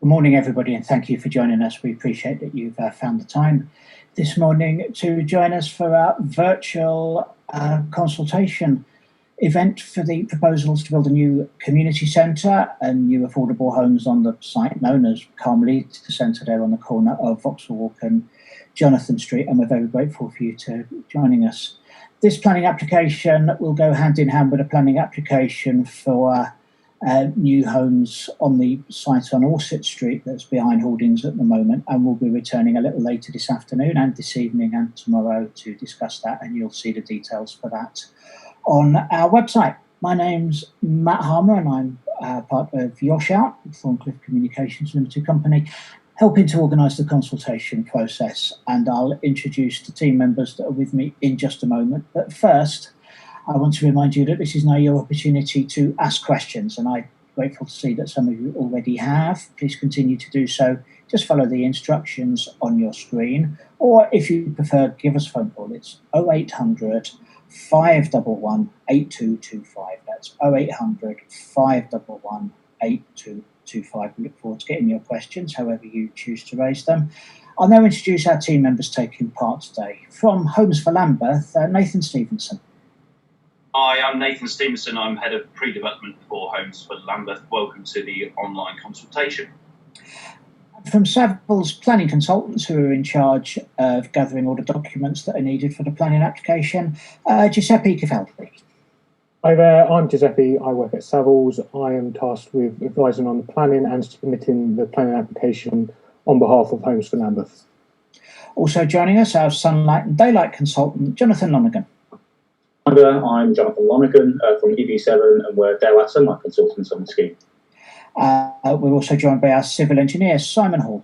Good morning, everybody, and thank you for joining us. We appreciate that you've found the time this morning to join us for our virtual consultation event for the proposals to build a new community centre and new affordable homes on the site known as Carmelita Centre there on the corner of Vauxhall Walk and Jonathan Street, and we're very grateful for you to joining us. This planning application will go hand in hand with a planning application for new homes on the site on Orsett Street that's behind holdings at the moment, and we'll be returning a little later this afternoon and this evening and tomorrow to discuss that, and you'll see the details for that on our website. My name's Matt Harmer and I'm part of Your Shout, Thorncliffe Communications Limited Company, helping to organise the consultation process, and I'll introduce the team members that are with me in just a moment. But first, I want to remind you that this is now your opportunity to ask questions, and I'm grateful to see that some of you already have. Please continue to do so. Just follow the instructions on your screen, or if you prefer, give us a phone call. It's 0800 511 8225. That's 0800 511 8225. We look forward to getting your questions, however you choose to raise them. I'll now introduce our team members taking part today. From Homes for Lambeth, Nathan Stevenson. Hi, I'm Nathan Stevenson. I'm Head of Pre-Development for Homes for Lambeth. Welcome to the online consultation. From Savills Planning Consultants, who are in charge of gathering all the documents that are needed for the planning application, Giuseppe Cifaldi. Hi there, I'm Giuseppe. I work at Savills. I am tasked with advising on the planning and submitting the planning application on behalf of Homes for Lambeth. Also joining us, our Sunlight and Daylight Consultant, Jonathan Lonergan. Hi there, I'm Jonathan Lonergan from EV7 and we're Daylight Sunlight Consultants on the scheme. We're also joined by our Civil Engineer, Simon Hall.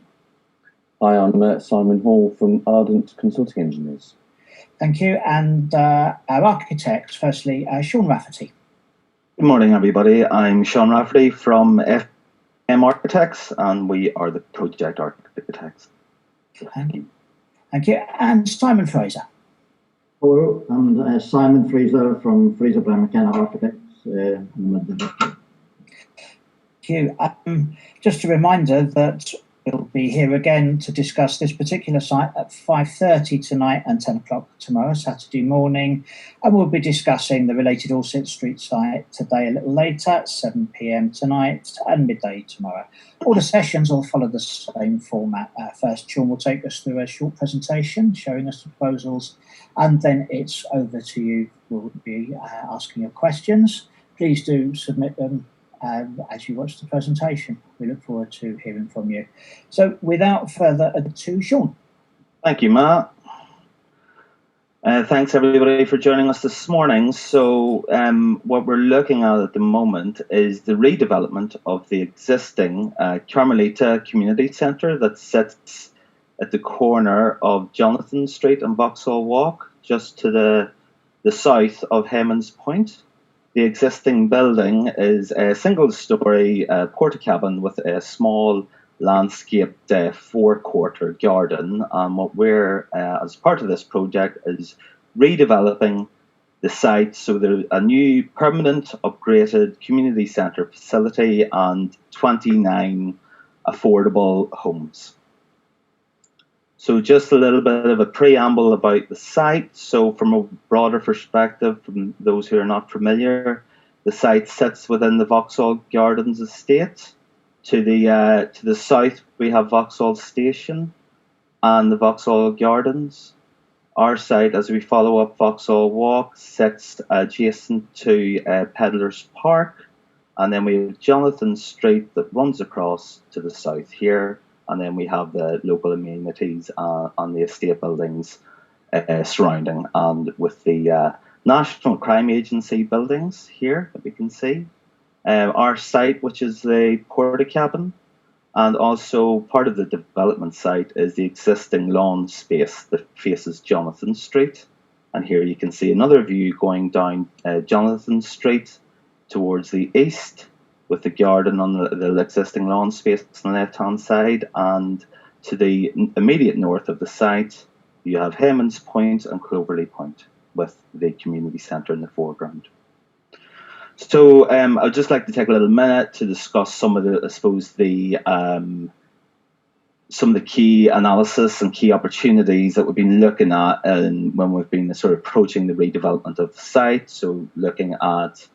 Hi, I'm Simon Hall from Ardent Consulting Engineers. Thank you. And our architects, firstly, Sean Rafferty. Good morning, everybody. I'm Sean Rafferty from FM Architects, and we are the project architects. Thank you. Thank you. And Simon Fraser. Hello, I'm Simon Fraser from Fraser Brown McKenna Architects. Thank you. Just a reminder that we'll be here again to discuss this particular site at 5:30 tonight and 10 o'clock tomorrow, Saturday morning. And we'll be discussing the related Orsett Street site today a little later, 7 p.m. tonight and midday tomorrow. All the sessions will follow the same format. First, Sean will take us through a short presentation showing us the proposals, and then it's over to you. We'll be asking your questions. Please do submit them as you watch the presentation. We look forward to hearing from you. So without further ado, Sean. Thank you, Matt. Thanks, everybody, for joining us this morning. So what we're looking at the moment is the redevelopment of the existing Carmelita Community Centre that sits at the corner of Jonathan Street and Vauxhall Walk, just to the south of Hammond's Point. The existing building is a single-storey porticabin with a small landscaped four-quarter garden. And what we're, as part of this project, is redeveloping the site so there's a new permanent upgraded community centre facility and 29 affordable homes. So just a little bit of a preamble about the site. So from a broader perspective, from those who are not familiar, the site sits within the Vauxhall Gardens estate. To the south, we have Vauxhall Station and the Vauxhall Gardens. Our site, as we follow up Vauxhall Walk, sits adjacent to Pedlar's Park. And then we have Jonathan Street that runs across to the south here. And then we have the local amenities and the estate buildings surrounding, and with the National Crime Agency buildings here that we can see. Our site, which is the porticabin, and also part of the development site is the existing lawn space that faces Jonathan Street. And here you can see another view going down Jonathan Street towards the east, with the garden on the existing lawn space on the left-hand side, and to the immediate north of the site, you have Hammond's Point and Cloverley Point, with the community centre in the foreground. So I'd just like to take a little minute to discuss some of the, I suppose, some of the key analysis and key opportunities that we've been looking at when we've been sort of approaching the redevelopment of the site. So looking at,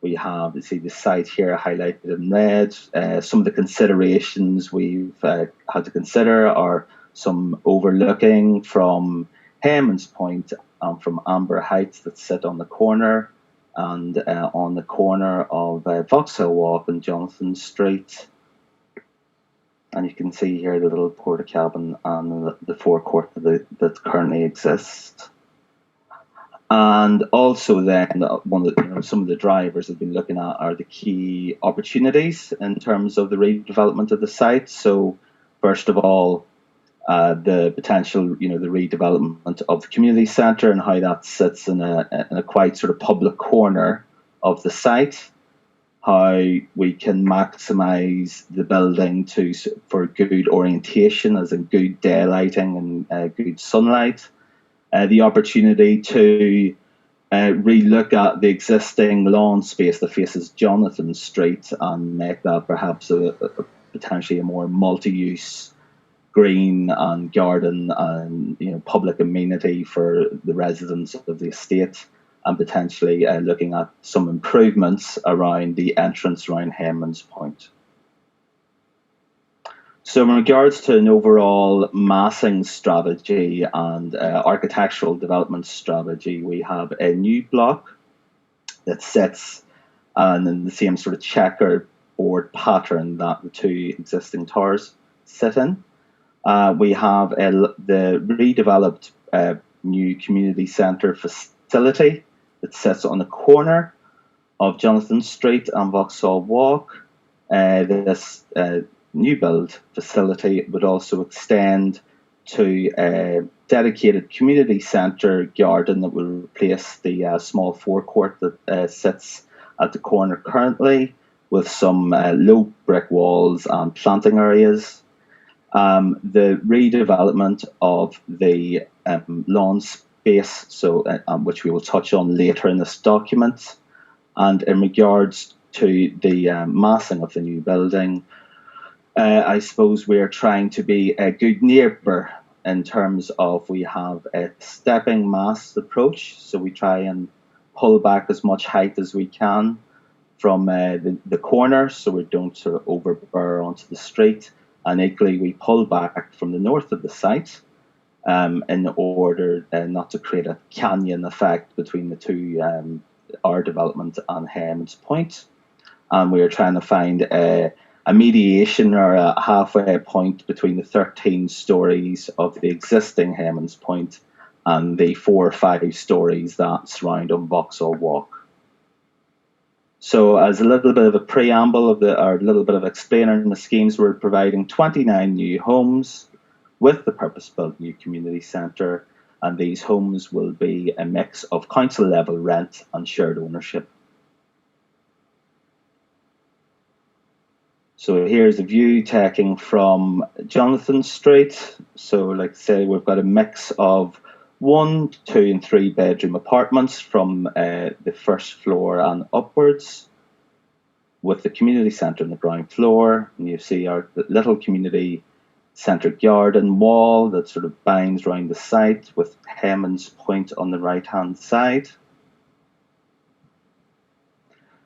we have, you see the site here highlighted in red. Some of the considerations we've had to consider are some overlooking from Hammond's Point and from Amber Heights that sit on the corner, and on the corner of Vauxhall Walk and Jonathan Street. And you can see here the little porta cabin and the forecourt that currently exists. And also then one of the, some of the drivers we've been looking at are the key opportunities in terms of the redevelopment of the site. So first of all, the potential, the redevelopment of the community centre and how that sits in a quite sort of public corner of the site. How we can maximise the building for good orientation, as in good daylighting and good sunlight. The opportunity to relook at the existing lawn space that faces Jonathan Street and make that perhaps potentially a more multi-use green and garden and public amenity for the residents of the estate, and potentially looking at some improvements around the entrance around Hammond's Point. So in regards to an overall massing strategy and architectural development strategy, we have a new block that sits in the same sort of checkerboard pattern that the two existing towers sit in. We have the redeveloped new community centre facility that sits on the corner of Jonathan Street and Vauxhall Walk. This new build facility would also extend to a dedicated community centre garden that will replace the small forecourt that sits at the corner currently, with some low brick walls and planting areas. The redevelopment of the lawn space, which we will touch on later in this document. And in regards to the massing of the new building, I suppose we're trying to be a good neighbour in terms of we have a stepping mass approach. So we try and pull back as much height as we can from the corner, so we don't sort of overburr onto the street. And equally, we pull back from the north of the site in order not to create a canyon effect between the two, our development and Hammond's Point. And we are trying to find a mediation or a halfway point between the 13 stories of the existing Hammond's Point and the 4 or 5 stories that surround on Vauxhall Walk. So as a little bit of a preamble or a little bit of explaining the schemes, we're providing 29 new homes with the purpose-built new community centre, and these homes will be a mix of council level rent and shared ownership. So here's a view taken from Jonathan Street. So like I say, we've got a mix of 1, 2 and 3 bedroom apartments from the first floor and upwards, with the community centre on the ground floor. And you see our little community centre garden wall that sort of binds around the site, with Hammond's Point on the right hand side.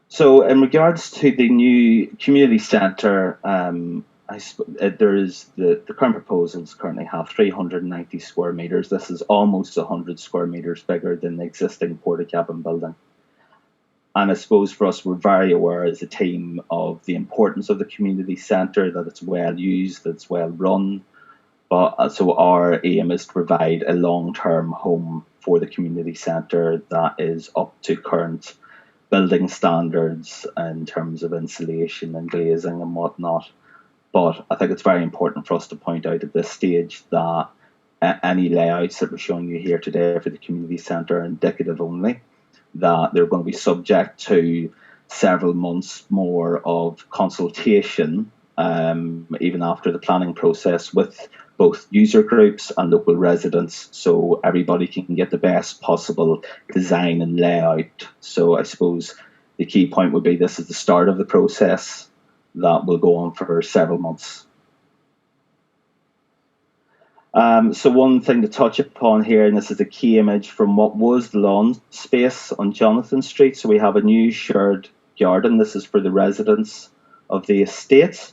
So in regards to the new community centre, there is the current proposals currently have 390 square metres. This is almost 100 square metres bigger than the existing porta cabin building. And I suppose for us, we're very aware as a team of the importance of the community centre, that it's well used, that it's well run. But so our aim is to provide a long-term home for the community centre that is up to current building standards in terms of insulation and glazing and whatnot. But I think it's very important for us to point out at this stage that any layouts that we're showing you here today for the community centre are indicative only, that they're going to be subject to several months more of consultation, even after the planning process, with both user groups and local residents, so everybody can get the best possible design and layout. So I suppose the key point would be this is the start of the process that will go on for several months. So one thing to touch upon here, and this is a key image from what was the lawn space on Jonathan Street. So we have a new shared garden. This is for the residents of the estate,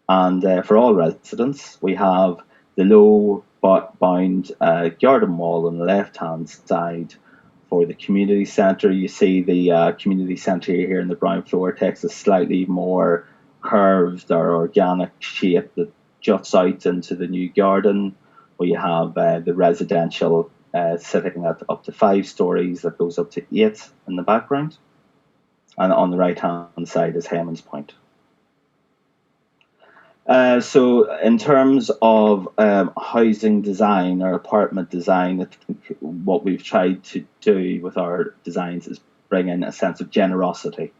and for all residents. We have the low bound garden wall on the left-hand side for the community centre. You see the community centre here in the brown floor takes a slightly more curved or organic shape that juts out into the new garden. We have the residential sitting at up to 5 stories that goes up to 8 in the background. And on the right-hand side is Hammond's Point. So in terms of housing design or apartment design, I think what we've tried to do with our designs is bring in a sense of generosity.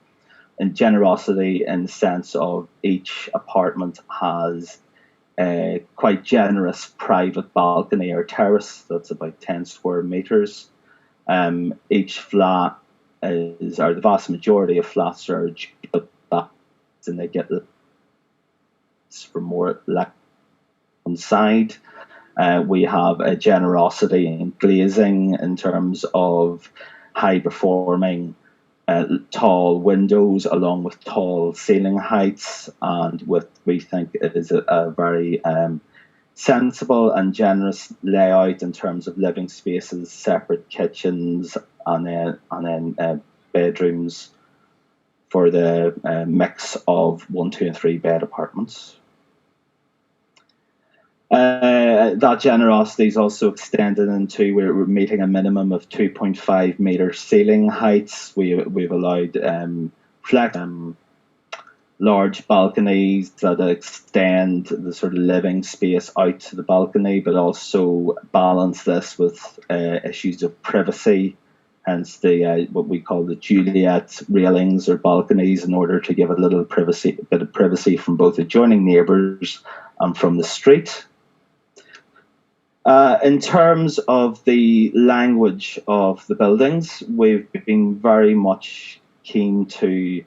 And generosity in the sense of each apartment has a quite generous private balcony or terrace that's about 10 square metres. Each flat is, or the vast majority of flats are and they get the for more like on side. We have a generosity in glazing in terms of high performing tall windows along with tall ceiling heights, and with we think it is a very sensible and generous layout in terms of living spaces, separate kitchens, and then bedrooms for the mix of 1, 2 and 3 bed apartments. That generosity is also extended into we're meeting a minimum of 2.5 metre ceiling heights. We've allowed large balconies that extend the sort of living space out to the balcony, but also balance this with issues of privacy. Hence the what we call the Juliet railings or balconies, in order to give a little privacy, a bit of privacy from both adjoining neighbours and from the street. In terms of the language of the buildings, we've been very much keen to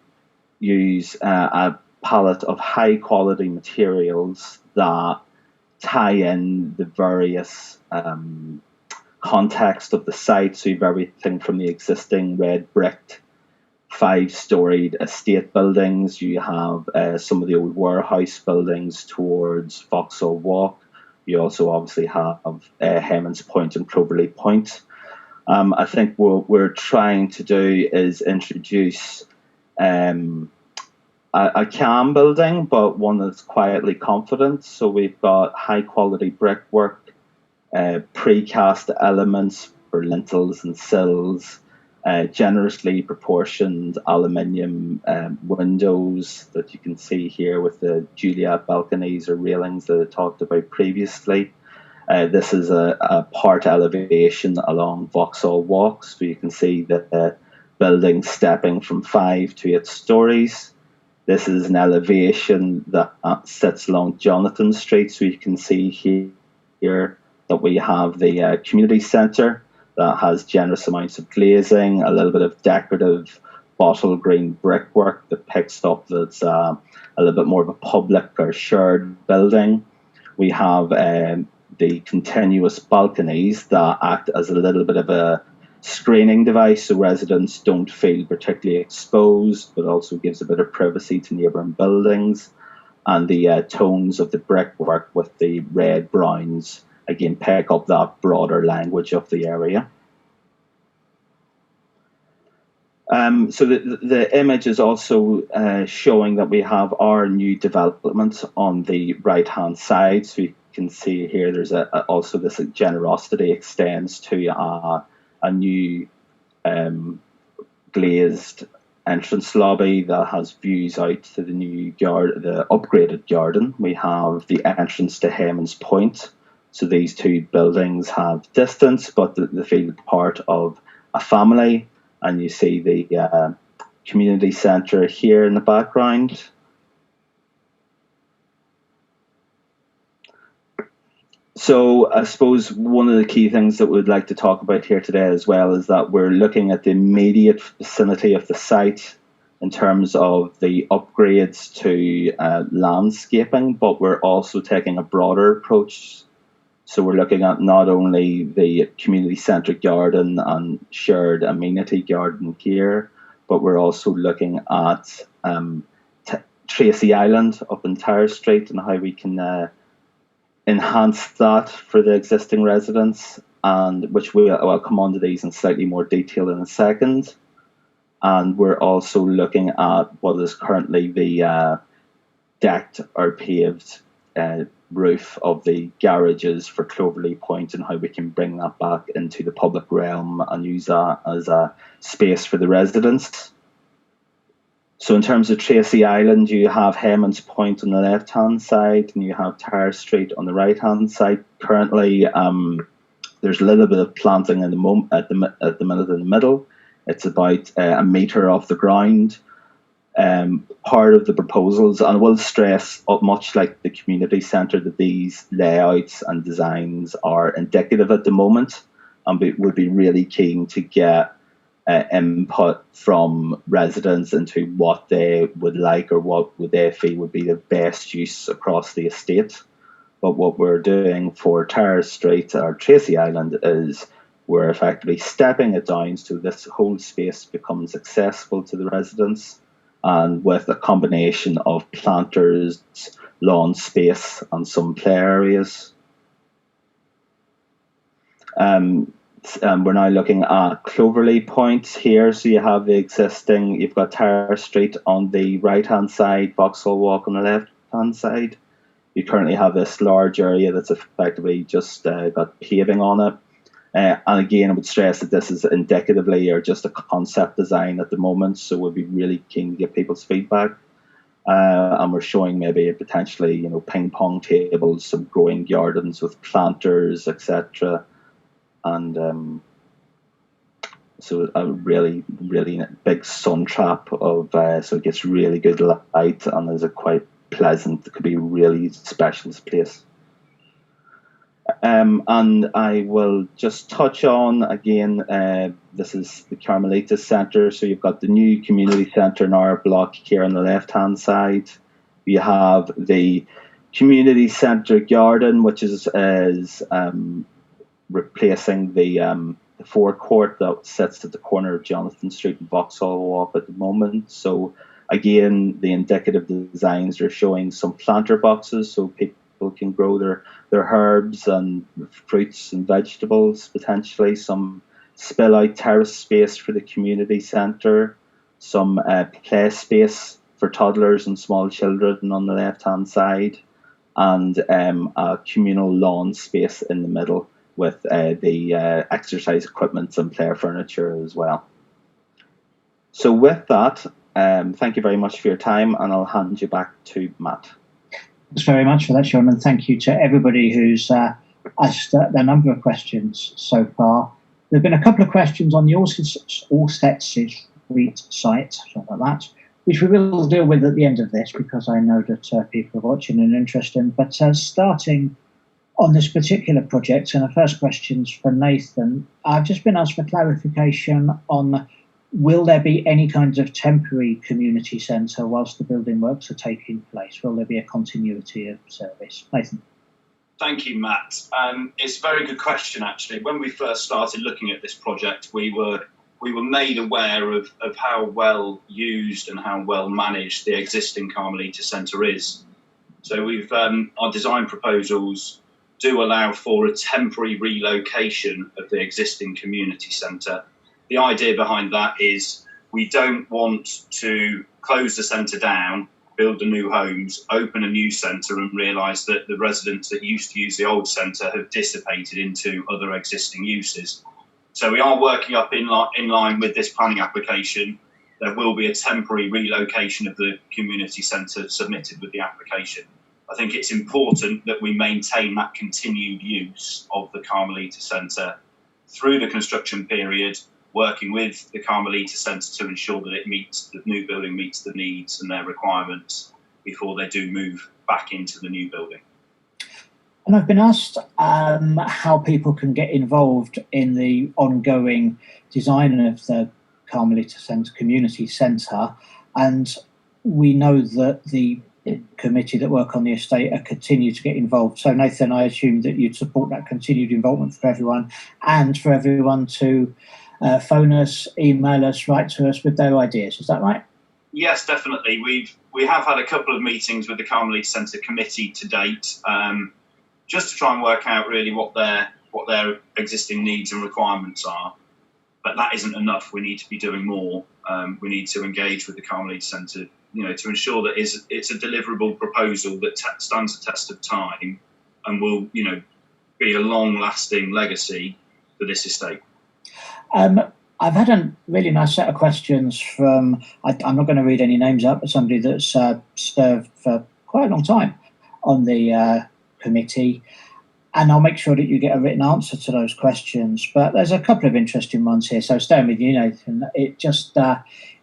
use a palette of high quality materials that tie in the various context of the site. So you have everything from the existing red bricked 5-storied estate buildings. You have some of the old warehouse buildings towards Vauxhall Walk. You also obviously have Hammond's Point and Cloverley Point. I think what we're trying to do is introduce a calm building, but one that's quietly confident. So we've got high quality brickwork, precast elements for lintels and sills, generously proportioned aluminium windows that you can see here with the Juliet balconies or railings that I talked about previously. This is a part elevation along Vauxhall Walk, so you can see the building stepping from 5 to 8 stories. This is an elevation that sits along Jonathan Street, so you can see here that we have the community centre that has generous amounts of glazing, a little bit of decorative bottle green brickwork that picks up that's a little bit more of a public or shared building. We have the continuous balconies that act as a little bit of a screening device so residents don't feel particularly exposed, but also gives a bit of privacy to neighbouring buildings. And the tones of the brickwork with the red browns again pick up that broader language of the area. So the image is also showing that we have our new development on the right hand side. So you can see here there's also this generosity extends to a new glazed entrance lobby that has views out to the new the upgraded garden. We have the entrance to Hammond's Point. So these two buildings have distance, but they feel part of a family. And you see the community centre here in the background. So I suppose one of the key things that we'd like to talk about here today as well is that we're looking at the immediate vicinity of the site. in terms of the upgrades to landscaping, but we're also taking a broader approach. So we're looking at not only the community centre garden and shared amenity garden here, but we're also looking at Tracy Island up in Tyre Street and how we can enhance that for the existing residents, and which I'll come on to these in slightly more detail in a second. And we're also looking at what is currently the decked or paved roof of the garages for Cloverley Point, and how we can bring that back into the public realm and use that as a space for the residents. So in terms of Tracy Island, you have Hammond's Point on the left-hand side, and you have Tyre Street on the right-hand side. Currently, there's a little bit of planting at the minute in the middle. It's about a metre off the ground. Part of the proposals, and I will stress, much like the community centre, that these layouts and designs are indicative at the moment, and we would be really keen to get input from residents into what they would like or what would they feel would be the best use across the estate. But what we're doing for Tyre Street or Tracy Island is we're effectively stepping it down so this whole space becomes accessible to the residents, and with a combination of planters, lawn space and some play areas. We're now looking at Cloverley Point here. So you have the existing, you've got Tyre Street on the right-hand side, Vauxhall Walk on the left-hand side. You currently have this large area that's effectively just got paving on it. And again, I would stress that this is indicatively or just a concept design at the moment, so we'll be really keen to get people's feedback. And we're showing maybe potentially, ping pong tables, some growing gardens with planters, etc. And so a really, really big sun trap of so it gets really good light, and there's a quite pleasant, it could be a really specialist place. And I will just touch on again, this is the Carmelita Centre. So you've got the new community centre in our block here on the left hand side. You have the community centre garden, which is replacing the forecourt that sits at the corner of Jonathan Street and Vauxhall Walk at the moment. So again, the indicative designs are showing some planter boxes so people can grow their herbs and fruits and vegetables, potentially some spill out terrace space for the community centre, some play space for toddlers and small children on the left hand side, and a communal lawn space in the middle with the exercise equipment and play furniture as well. So with that, thank you very much for your time, and I'll hand you back to Matt. Thanks very much for that, Sean, and thank you to everybody who's asked a number of questions so far. There have been a couple of questions on the Orsett Street site, something like that, which we will deal with at the end of this because I know that people are watching and interested. But starting on this particular project, and the first question's for Nathan, I've just been asked for clarification on will there be any kinds of temporary community centre whilst the building works are taking place? Will there be a continuity of service? Nathan. Thank you, Matt. It's a very good question, actually. When we first started looking at this project, we were made aware of how well used and how well managed the existing Carmelita Centre is. So our design proposals do allow for a temporary relocation of the existing community centre. The idea behind that is we don't want to close the centre down, build the new homes, open a new centre and realise that the residents that used to use the old centre have dissipated into other existing uses. So we are working up in line with this planning application. There will be a temporary relocation of the community centre submitted with the application. I think it's important that we maintain that continued use of the Carmelita Centre through the construction period, working with the Carmelita Centre to ensure that the new building meets the needs and their requirements before they do move back into the new building. And I've been asked how people can get involved in the ongoing design of the Carmelita Centre Community Centre. and we know that the committee that work on the estate are continue to get involved. So Nathan, I assume that you'd support that continued involvement for everyone, and for everyone to phone us, email us, write to us with their ideas. Is that right? Yes, definitely. We have had a couple of meetings with the Carmelita Centre committee to date, just to try and work out really what their existing needs and requirements are. But that isn't enough. We need to be doing more. We need to engage with the Carmelita Centre, to ensure that it's a deliverable proposal that stands the test of time and will, be a long-lasting legacy for this estate. I've had a really nice set of questions from, I'm not going to read any names out, but somebody that's served for quite a long time on the committee. And I'll make sure that you get a written answer to those questions. But there's a couple of interesting ones here. So staying with you, Nathan, it just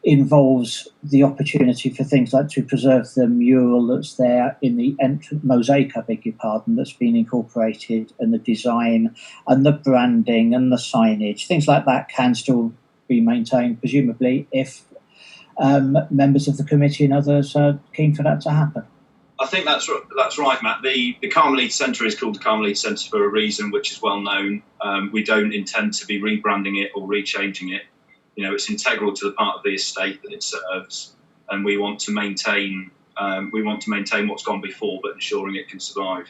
involves the opportunity for things like to preserve the mural that's there in the mosaic, I beg your pardon, that's been incorporated, and the design and the branding and the signage. Things like that can still be maintained, presumably, if members of the committee and others are keen for that to happen. I think that's right, Matt. The Carmelita Centre is called the Carmelita Centre for a reason, which is well known. We don't intend to be rebranding it or rechanging it. It's integral to the part of the estate that it serves, and we want to maintain what's gone before, but ensuring it can survive.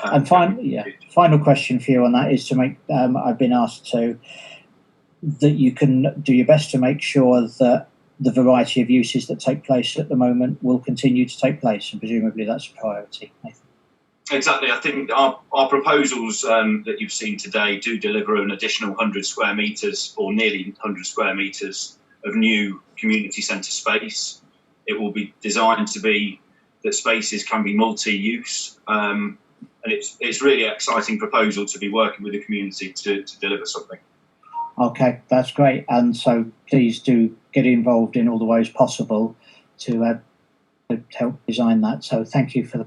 And final question for you on that is to make. I've been asked that you can do your best to make sure that the variety of uses that take place at the moment will continue to take place, and presumably that's a priority, Nathan. Exactly. I think our proposals that you've seen today do deliver an additional 100 square metres, or nearly 100 square metres of new community centre space. It will be designed to be that spaces can be multi-use, and it's really an exciting proposal to be working with the community to deliver something. Okay, that's great. And so please do get involved in all the ways possible to help design that. So thank you for the.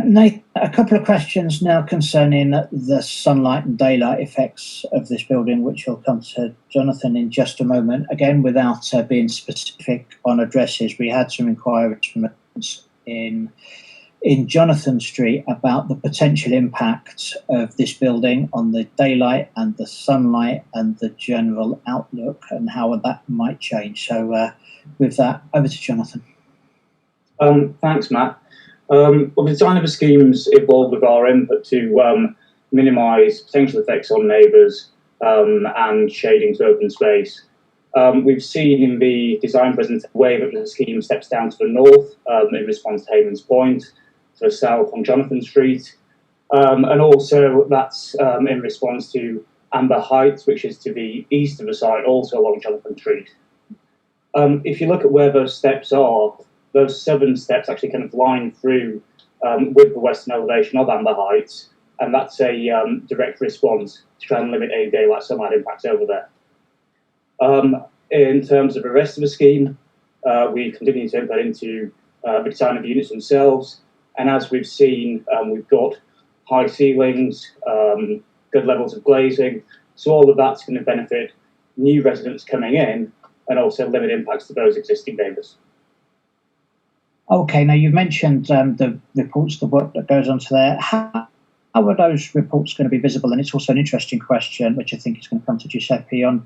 Nathan, a couple of questions now concerning the sunlight and daylight effects of this building, which will come to Jonathan in just a moment. Again, without being specific on addresses, we had some inquiries from in Jonathan Street about the potential impact of this building on the daylight and the sunlight and the general outlook, and how that might change. So with that, over to Jonathan. Thanks, Matt. Well, the design of the schemes evolved with our input to minimise potential effects on neighbours and shading to open space. We've seen in the design presentation way that the scheme steps down to the north in response to Havens Point, to the south on Jonathan Street, and also that's in response to Amber Heights, which is to the east of the site, also along Jonathan Street. If you look at where those steps are, those 7 steps actually kind of line through with the western elevation of Amber Heights, and that's a direct response to try and limit any daylight sunlight impacts over there. In terms of the rest of the scheme, we continue to input into the design of the units themselves, and as we've seen, we've got high ceilings, good levels of glazing, so all of that's going to benefit new residents coming in and also limit impacts to those existing neighbours. Okay, now you've mentioned the reports, the work that goes onto there. How are those reports going to be visible? And it's also an interesting question, which I think is going to come to Giuseppe, on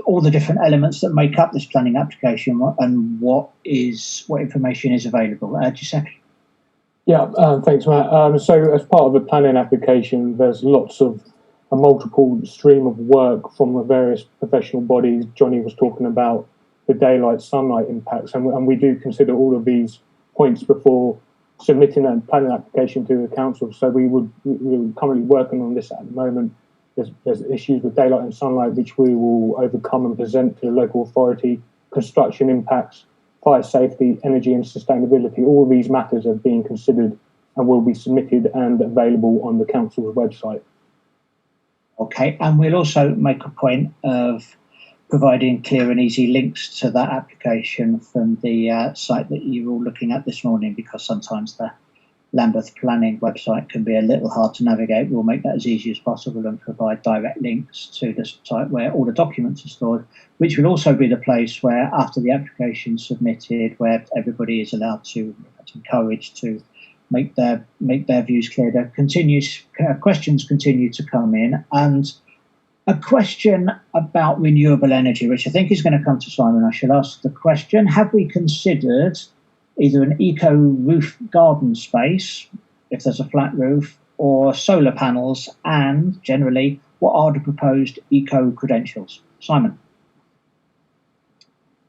all the different elements that make up this planning application and what information is available. Giuseppe? Yeah, thanks, Matt. So as part of the planning application, there's lots of a multiple stream of work from the various professional bodies. Johnny was talking about the daylight sunlight impacts, and we do consider all of these points before submitting a planning application to the council. So we're currently working on this at the moment. There's issues with daylight and sunlight which we will overcome and present to the local authority, construction impacts, fire safety, energy and sustainability. All of these matters are being considered and will be submitted and available on the council's website. Okay, and we'll also make a point of providing clear and easy links to that application from the site that you're all looking at this morning, because sometimes Lambeth planning website can be a little hard to navigate. We'll make that as easy as possible and provide direct links to the site where all the documents are stored, which will also be the place where, after the application is submitted, where everybody is allowed to, encouraged to make their views clear. Questions continue to come in, and a question about renewable energy, which I think is going to come to Simon. I should ask the question: have we considered either an eco roof garden space, if there's a flat roof, or solar panels, and generally, what are the proposed eco credentials? Simon.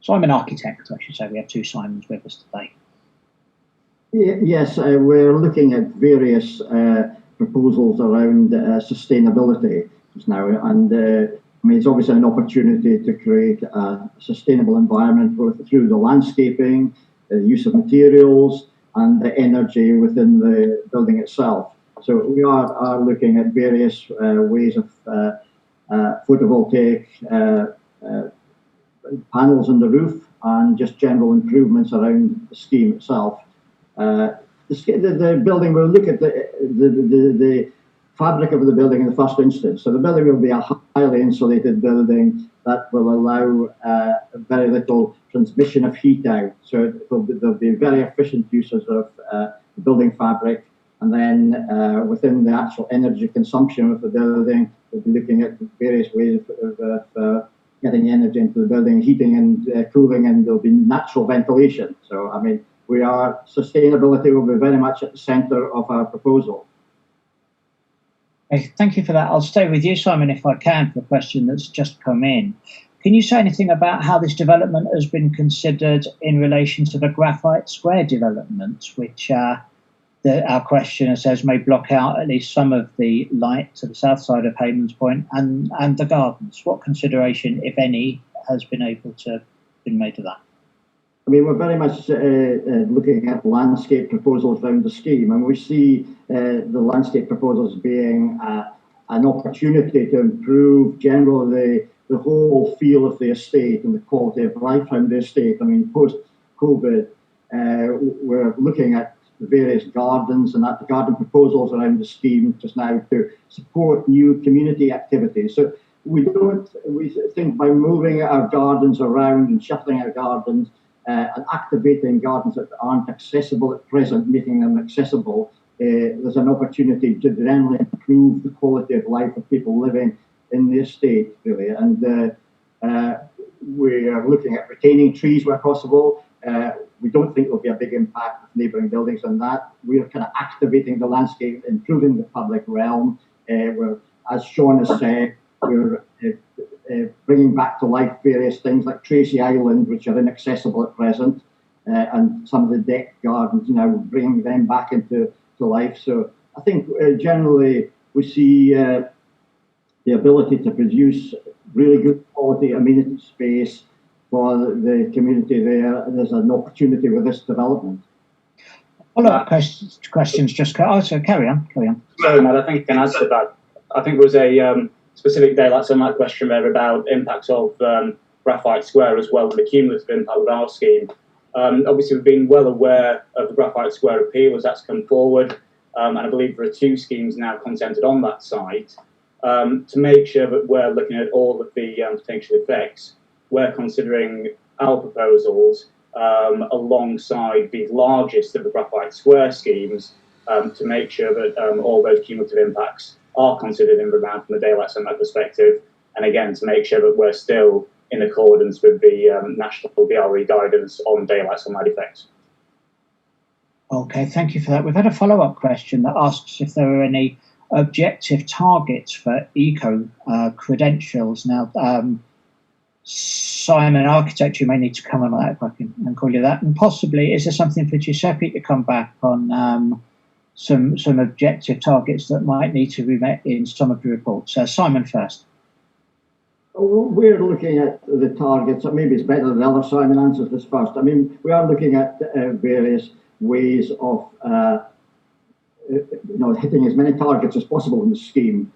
Simon Architect, I should say. We have two Simons with us today. Yes, we're looking at various proposals around sustainability just now, and I mean, it's obviously an opportunity to create a sustainable environment through the landscaping, the use of materials, and the energy within the building itself. So we are looking at various ways of photovoltaic panels on the roof, and just general improvements around the scheme itself. The building will look at the fabric of the building in the first instance. So the building will be a highly insulated building that will allow very little transmission of heat out. So there'll be very efficient uses of the building fabric. And then within the actual energy consumption of the building, we'll be looking at various ways of getting energy into the building, heating and cooling, and there'll be natural ventilation. So, I mean, sustainability will be very much at the centre of our proposal. Okay, thank you for that. I'll stay with you, Simon, if I can, for a question that's just come in. Can you say anything about how this development has been considered in relation to the Graphite Square development, which our questioner says may block out at least some of the light to the south side of Hayman's Point and the gardens? What consideration, if any, has been made of that? I mean, we're very much looking at landscape proposals around the scheme, and we see the landscape proposals being an opportunity to improve generally the whole feel of the estate and the quality of life around the estate. I mean, post-COVID, we're looking at the various gardens and at the garden proposals around the scheme just now to support new community activities. So we think by moving our gardens around and shuffling our gardens, and activating gardens that aren't accessible at present, making them accessible, there's an opportunity to generally improve the quality of life of people living in the estate, really. And we are looking at retaining trees where possible. We don't think there'll be a big impact with neighbouring buildings on that. We're kind of activating the landscape, improving the public realm. As Sean has said, we're bringing back to life various things like Tracy Island, which are inaccessible at present, and some of the deck gardens now, bringing them back into life. So I think generally we see the ability to produce really good quality amenity space for the community there. There's an opportunity with this development. Follow-up questions just so carry on. No, Matt, I think you can answer that. I think there was a specific daylight sunlight question there about impacts of Graphite Square as well, and the cumulative impact with our scheme. Obviously, we've been well aware of the Graphite Square appeal as that's come forward, and I believe there are two schemes now consented on that site. To make sure that we're looking at all of the potential effects, we're considering our proposals alongside the largest of the Graphite Square schemes to make sure that all those cumulative impacts are considered in the round from the daylight sunlight perspective, and again to make sure that we're still in accordance with the national BRE guidance on daylight sunlight effects. Okay, thank you for that. We've had a follow-up question that asks if there are any objective targets for eco credentials. Now, Simon, architect, you may need to come on that if I can call you that, and possibly is there something for Giuseppe to come back on? Some objective targets that might need to be met in some of the reports. Simon first. We're looking at the targets. Maybe it's better that the other Simon answers this first. I mean, we are looking at various ways of hitting as many targets as possible in the scheme.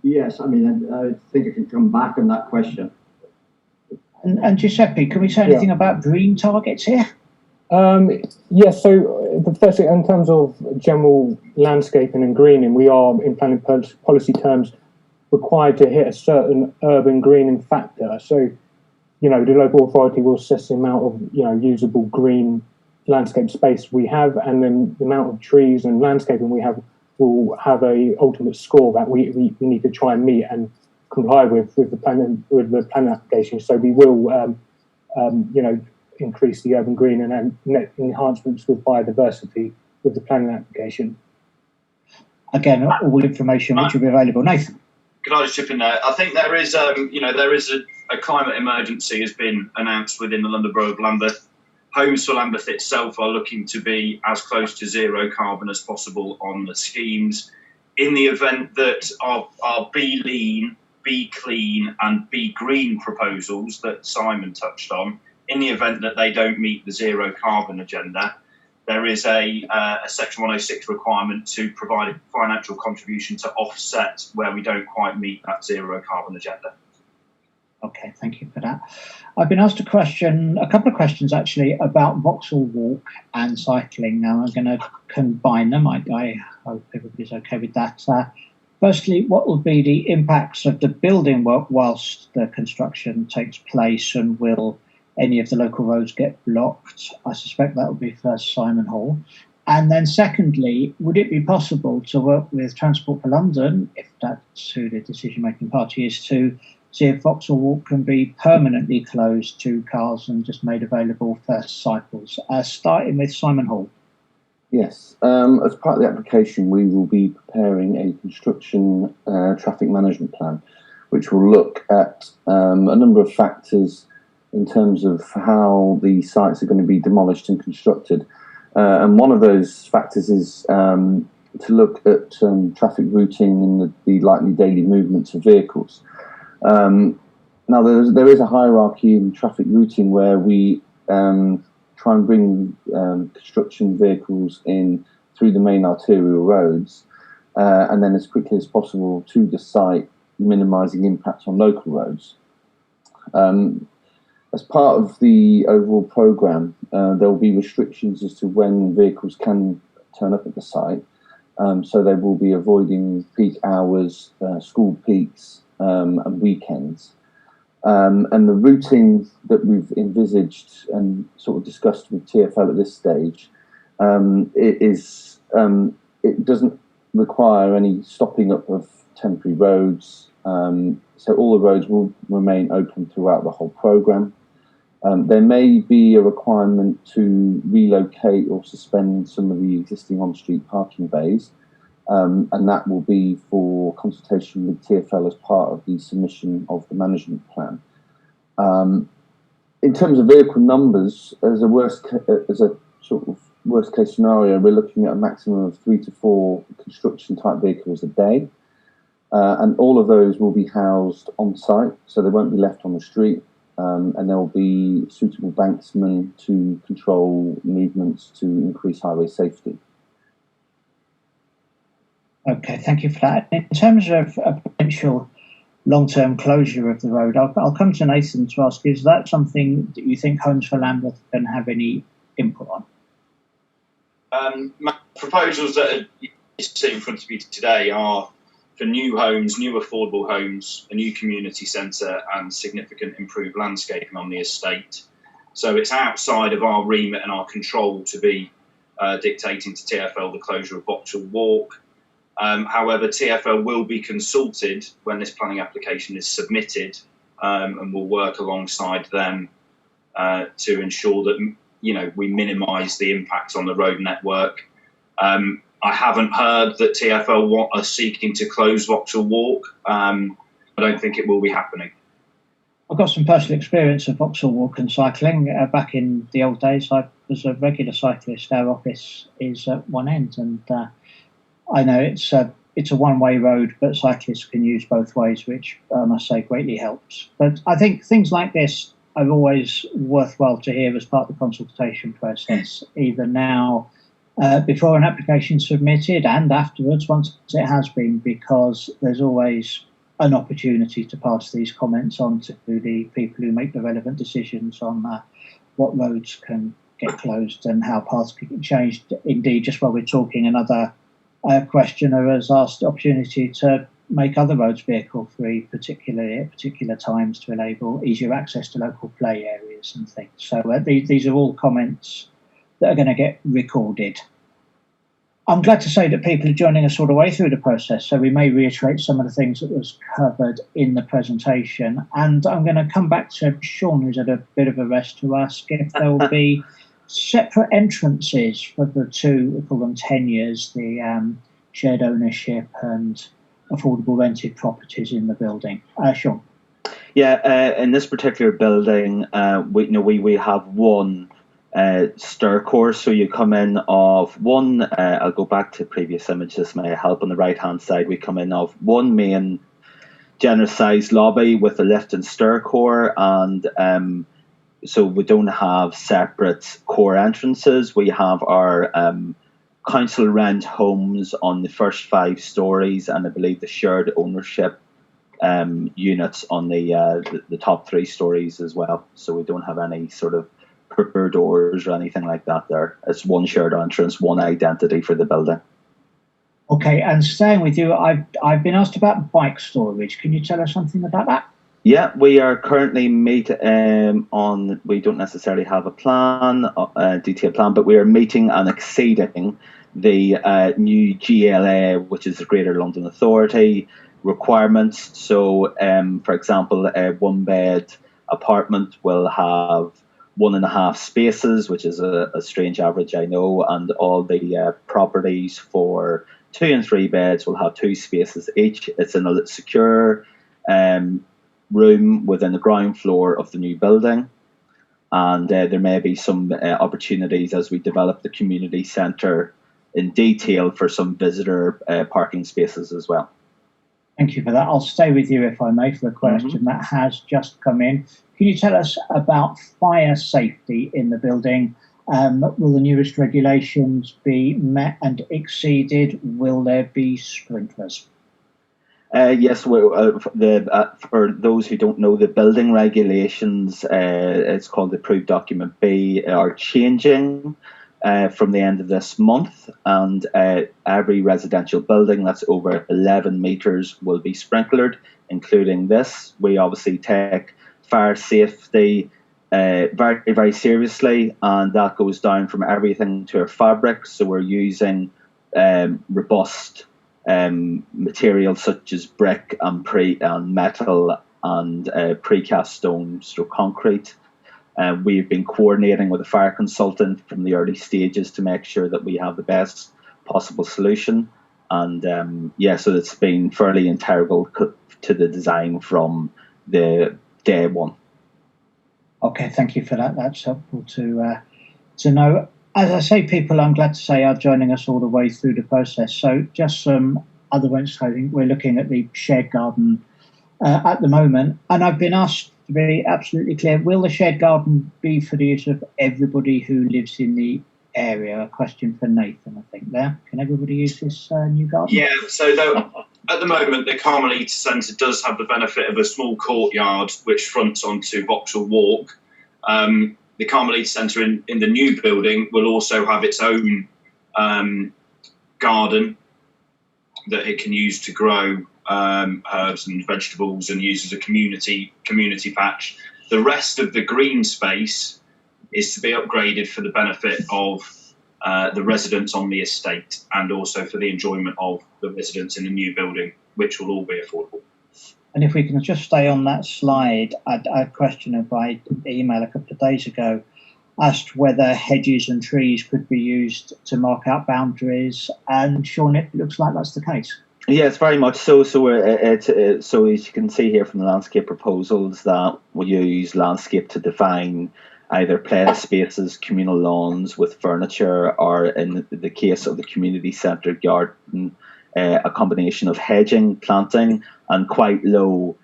Yes, I mean, I think I can come back on that question. And Giuseppe, can we say anything about green targets here? Yes, so the first thing, in terms of general landscaping and greening, we are in planning policy terms required to hit a certain urban greening factor. So, the local authority will assess the amount of, usable green landscape space we have, and then the amount of trees and landscaping we have will have a ultimate score that we need to try and meet and comply with the planning application. So we will, increase the urban green and net enhancements with biodiversity with the planning application. Again, all information which will be available. Nathan, could I just chip in there? I think there is, there is a climate emergency has been announced within the London Borough of Lambeth. Homes for Lambeth itself are looking to be as close to zero carbon as possible on the schemes. In the event that our Be Lean, Be Clean and Be Green proposals that Simon touched on, in the event that they don't meet the zero carbon agenda, there is a Section 106 requirement to provide a financial contribution to offset where we don't quite meet that zero carbon agenda. Okay, thank you for that. I've been asked a couple of questions actually, about Vauxhall Walk and cycling. Now I'm going to combine them. I hope everybody's okay with that. Firstly, what will be the impacts of the building work whilst the construction takes place, and will any of the local roads get blocked? I suspect that will be first Simon Hall. And then secondly, would it be possible to work with Transport for London, if that's who the decision-making party is, to see if Vauxhall Walk can be permanently closed to cars and just made available for cycles? Starting with Simon Hall. Yes, as part of the application, we will be preparing a construction traffic management plan, which will look at a number of factors in terms of how the sites are going to be demolished and constructed. And one of those factors is to look at traffic routing and the likely daily movements of vehicles. Now, there is a hierarchy in traffic routing where we try and bring construction vehicles in through the main arterial roads, and then as quickly as possible to the site, minimising impacts on local roads. As part of the overall programme, there will be restrictions as to when vehicles can turn up at the site. So they will be avoiding peak hours, school peaks, and weekends. And the routing that we've envisaged and sort of discussed with TfL at this stage, it doesn't require any stopping up of temporary roads. So all the roads will remain open throughout the whole programme. There may be a requirement to relocate or suspend some of the existing on-street parking bays, and that will be for consultation with TfL as part of the submission of the management plan. In terms of vehicle numbers, as a sort of worst case scenario, we're looking at a maximum of 3 to 4 construction type vehicles a day, and all of those will be housed on site, so they won't be left on the street. And there will be suitable banksmen to control movements to increase highway safety. Okay, thank you for that. In terms of a potential long-term closure of the road, I'll come to Nathan to ask, is that something that you think Homes for Lambeth can have any input on? My proposals that you see in front of you today are for new homes, new affordable homes, a new community centre and significant improved landscaping on the estate. So it's outside of our remit and our control to be dictating to TfL the closure of Vauxhall Walk. However, TfL will be consulted when this planning application is submitted, and will work alongside them to ensure that we minimise the impact on the road network. I haven't heard that TfL are seeking to close Vauxhall Walk. I don't think it will be happening. I've got some personal experience of Vauxhall Walk and cycling. Back in the old days, I was a regular cyclist. Our office is at one end, and I know it's a one-way road, but cyclists can use both ways, which I must say greatly helps. But I think things like this are always worthwhile to hear as part of the consultation process, either now, before an application is submitted, and afterwards once it has been, because there's always an opportunity to pass these comments on to the people who make the relevant decisions on what roads can get closed and how paths could get changed. Indeed, just while we're talking, another questioner has asked the opportunity to make other roads vehicle-free, particularly at particular times, to enable easier access to local play areas and things. So these are all comments that are going to get recorded. I'm glad to say that people are joining us all the way through the process, so we may reiterate some of the things that was covered in the presentation. And I'm going to come back to Sean, who's had a bit of a rest, to ask if there will be separate entrances for the two, we call them tenures, the shared ownership and affordable rented properties in the building. Sean. Yeah, in this particular building, we have one stair course, so you come in of one. I'll go back to previous image. This may help. On the right hand side, we come in of one main generous sized lobby with a lift and stair core, and so we don't have separate core entrances. We have our council rent homes on the first 5 stories, and I believe the shared ownership units on the top 3 stories as well. So we don't have any sort of per doors or anything like that there. It's one shared entrance, one identity for the building. Okay, and staying with you, I've been asked about bike storage. Can you tell us something about that? Yeah, we are currently on, we don't necessarily have a plan, a detailed plan, but we are meeting and exceeding the new GLA, which is the Greater London Authority requirements. So, for example, a 1-bed apartment will have 1.5 spaces, which is a strange average, I know, and all the properties for 2 and 3 beds will have 2 spaces each. It's in a secure room within the ground floor of the new building, and there may be some opportunities as we develop the community centre in detail for some visitor parking spaces as well. Thank you for that. I'll stay with you, if I may, for a question that has just come in. Can you tell us about fire safety in the building? Will the newest regulations be met and exceeded? Will there be sprinklers? Yes, for those who don't know, the building regulations, it's called the Approved Document B, are changing from the end of this month, and every residential building that's over 11 metres will be sprinklered, including this. We obviously take fire safety very, very seriously, and that goes down from everything to our fabric. So we're using robust materials such as brick and metal and precast stone, so concrete. We've been coordinating with a fire consultant from the early stages to make sure that we have the best possible solution. And so it's been fairly integral to the design from the day one. Okay, thank you for that. That's helpful to know. As I say, people, I'm glad to say, are joining us all the way through the process. So just some other ones. I think we're looking at the shared garden at the moment, and I've been asked to be absolutely clear, will the shared garden be for the use of everybody who lives in the area? A question for Nathan, I think, there. Can everybody use this new garden? Yeah, so at the moment, the Carmelita Centre does have the benefit of a small courtyard which fronts onto Vauxhall Walk. The Carmelita Centre in the new building will also have its own garden that it can use to grow herbs and vegetables and use as a community patch. The rest of the green space is to be upgraded for the benefit of the residents on the estate, and also for the enjoyment of the residents in the new building, which will all be affordable. And if we can just stay on that slide, I had a question by email a couple of days ago, asked whether hedges and trees could be used to mark out boundaries, and Sean, it looks like that's the case. Yes, very much so. So as you can see here from the landscape proposals, that we use landscape to define either play spaces, communal lawns with furniture, or in the case of the community centre garden, a combination of hedging, planting, and quite low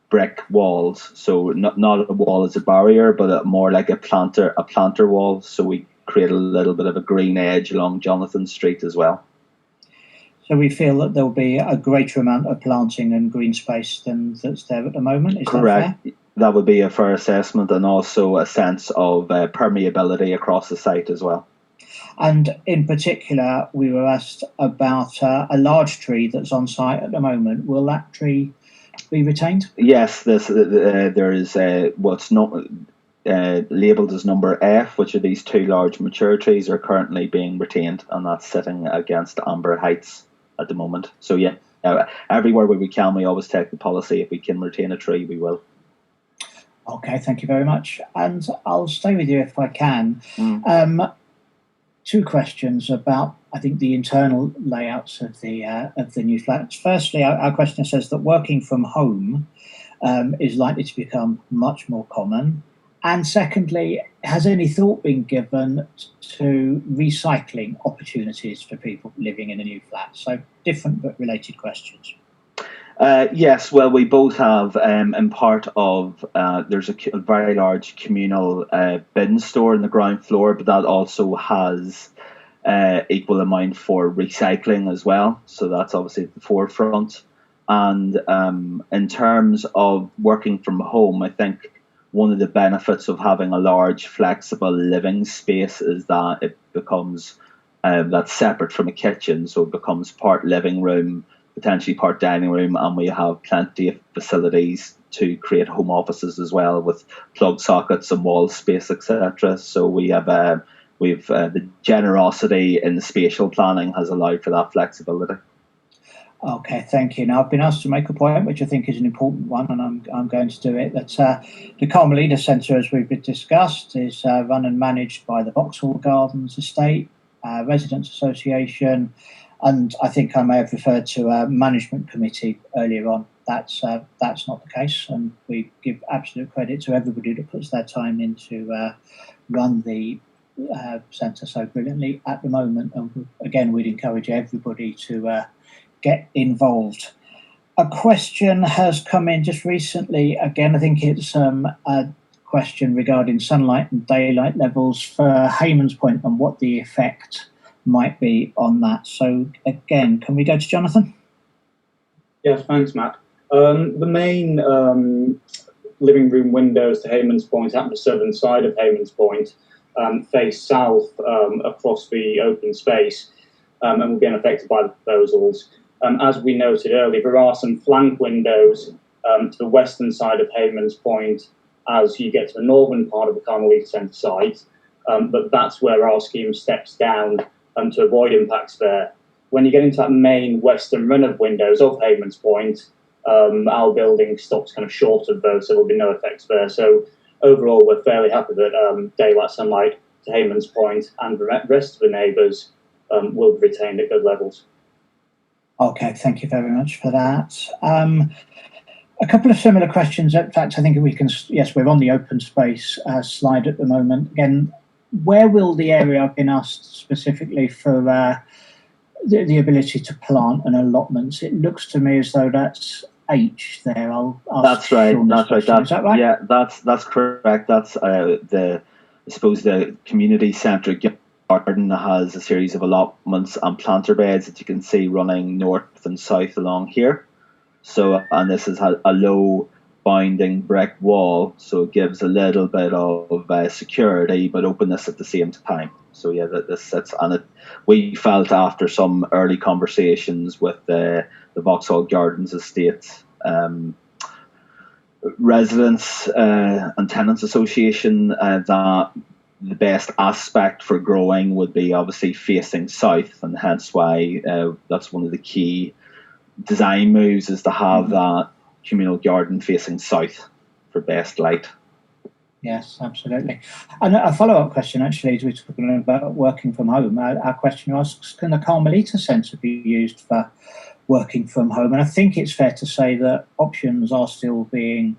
brick walls. So not a wall as a barrier, but more like a planter wall. So we create a little bit of a green edge along Jonathan Street as well. So we feel that there'll be a greater amount of planting and green space than that's there at the moment. Is correct? That fair? That would be a fair assessment, and also a sense of permeability across the site as well. And in particular, we were asked about a large tree that's on site at the moment. Will that tree be retained? Yes, there is what's not labelled as number F, which are these two large mature trees, are currently being retained, and that's sitting against Amber Heights at the moment. So yeah, everywhere where we can, we always take the policy, if we can retain a tree, we will. Okay, thank you very much. And I'll stay with you if I can. Two questions about, I think, the internal layouts of the new flats. Firstly, our questioner says that working from home is likely to become much more common. And secondly, has any thought been given to recycling opportunities for people living in a new flat? So different but related questions. Yes, well, we both have, in part of, there's a very large communal bin store in the ground floor, but that also has equal amount for recycling as well. So that's obviously at the forefront. And in terms of working from home, I think one of the benefits of having a large flexible living space is that it becomes that's separate from a kitchen, so it becomes part living room, potentially part dining room, and we have plenty of facilities to create home offices as well, with plug sockets and wall space, etc. So we have the generosity in the spatial planning has allowed for that flexibility. Okay, thank you. Now, I've been asked to make a point, which I think is an important one, and I'm going to do it. That the Carmelita Centre, as we've discussed, is run and managed by the Vauxhall Gardens Estate Residents Association, and I think I may have referred to a management committee earlier on. That's not the case, and we give absolute credit to everybody that puts their time in to run the centre so brilliantly at the moment. And again, we'd encourage everybody to get involved. A question has come in just recently. Again, I think it's a question regarding sunlight and daylight levels for Hayman's Point and what the effect might be on that. So again, can we go to Jonathan? Yes, thanks, Matt. The main living room windows to Hayman's Point at the southern side of Hayman's Point face south across the open space and will be unaffected by the proposals. As we noted earlier, there are some flank windows to the western side of Hayman's Point as you get to the northern part of the Carmelita Centre Site, but that's where our scheme steps down to avoid impacts there. When you get into that main western run of windows of Hayman's Point, our building stops kind of short of those, so there'll be no effects there. So overall, we're fairly happy that daylight sunlight to Hayman's Point and the rest of the neighbours will be retained at good levels. Okay, thank you very much for that. A couple of similar questions. In fact, I think we can, yes, we're on the open space slide at the moment. Again, where will the area, I've been asked specifically for the ability to plant and allotments. It looks to me as though that's H there. That's right. That's right. Is that right? Yeah, that's correct. That's I suppose the community centre garden has a series of allotments and planter beds that you can see running north and south along here. So, and this is a low bounding brick wall, so it gives a little bit of security but openness at the same time. So yeah, this sits on it. We felt after some early conversations with the Vauxhall Gardens Estate Residents and Tenants Association that the best aspect for growing would be obviously facing south, and hence why that's one of the key design moves is to have that communal garden facing south for best light. Yes, absolutely. And a follow-up question, actually, as we're talking about working from home, our question asks, can the Carmelita Centre be used for working from home? And I think it's fair to say that options are still being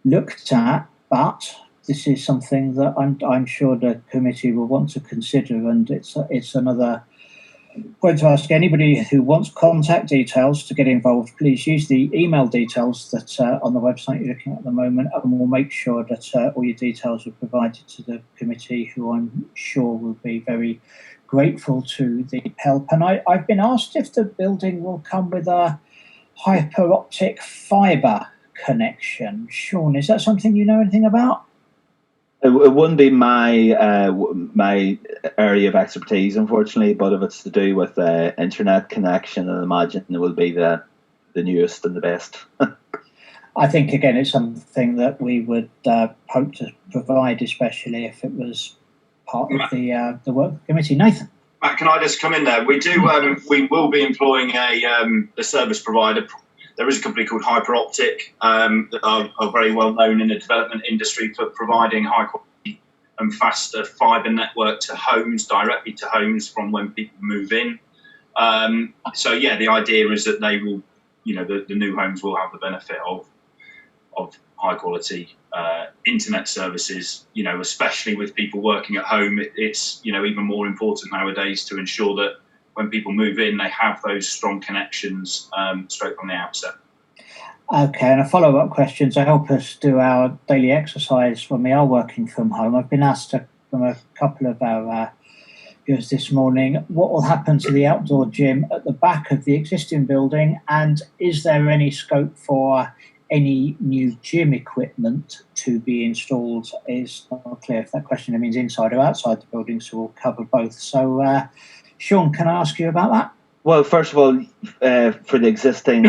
looked at, but this is something that I'm sure the committee will want to consider, and it's another point to ask anybody who wants contact details to get involved. Please use the email details that on the website you're looking at the moment, and we'll make sure that all your details are provided to the committee, who I'm sure will be very grateful to the help. And I've been asked if the building will come with a hyperoptic fibre connection. Sean, is that something you know anything about? It wouldn't be my area of expertise, unfortunately, but if it's to do with internet connection, I imagine it will be the newest and the best. I think, again, it's something that we would hope to provide, especially if it was part of the work committee. Nathan? Matt, can I just come in there? We will be employing a service provider. There is a company called Hyperoptic that are very well known in the development industry for providing high quality and faster fibre network to homes, directly to homes from when people move in. So yeah, the idea is that they will, the new homes will have the benefit of high quality internet services. Especially with people working at home, it's even more important nowadays to ensure that when people move in, they have those strong connections straight from the outset. Okay, and a follow-up question to help us do our daily exercise when we are working from home. I've been asked from a couple of our viewers this morning, what will happen to the outdoor gym at the back of the existing building, and is there any scope for any new gym equipment to be installed? Is not clear if that question means inside or outside the building, so we'll cover both. So, Sean, can I ask you about that? Well, first of all, for the existing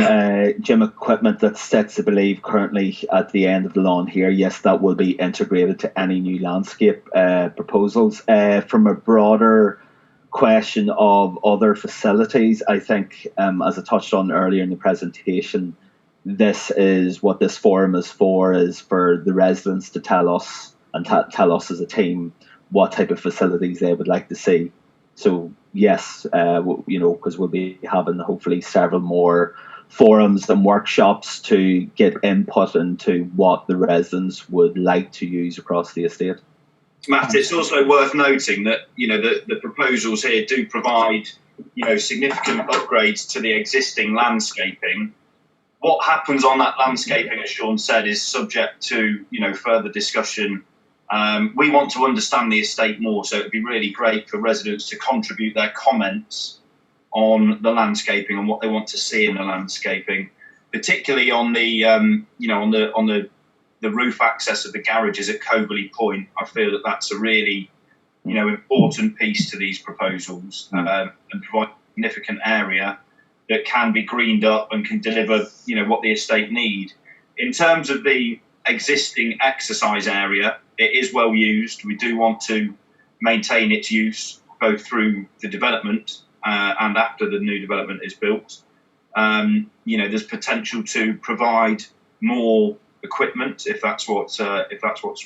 gym equipment that sits, I believe, currently at the end of the lawn here, yes, that will be integrated to any new landscape proposals. From a broader question of other facilities, I think, as I touched on earlier in the presentation, this is what this forum is for the residents to tell us and tell us as a team what type of facilities they would like to see. So yes, because we'll be having hopefully several more forums and workshops to get input into what the residents would like to use across the estate. Matt, it's also worth noting that the proposals here do provide significant upgrades to the existing landscaping. What happens on that landscaping, as Sean said, is subject to further discussion. We want to understand the estate more, so it'd be really great for residents to contribute their comments on the landscaping and what they want to see in the landscaping, particularly on the on the roof access of the garages at Coverley Point. I feel that that's a really important piece to these proposals and provide a significant area that can be greened up and can deliver what the estate need. In terms of the existing exercise area, it is well used. We do want to maintain its use both through the development and after the new development is built. There's potential to provide more equipment if that's what's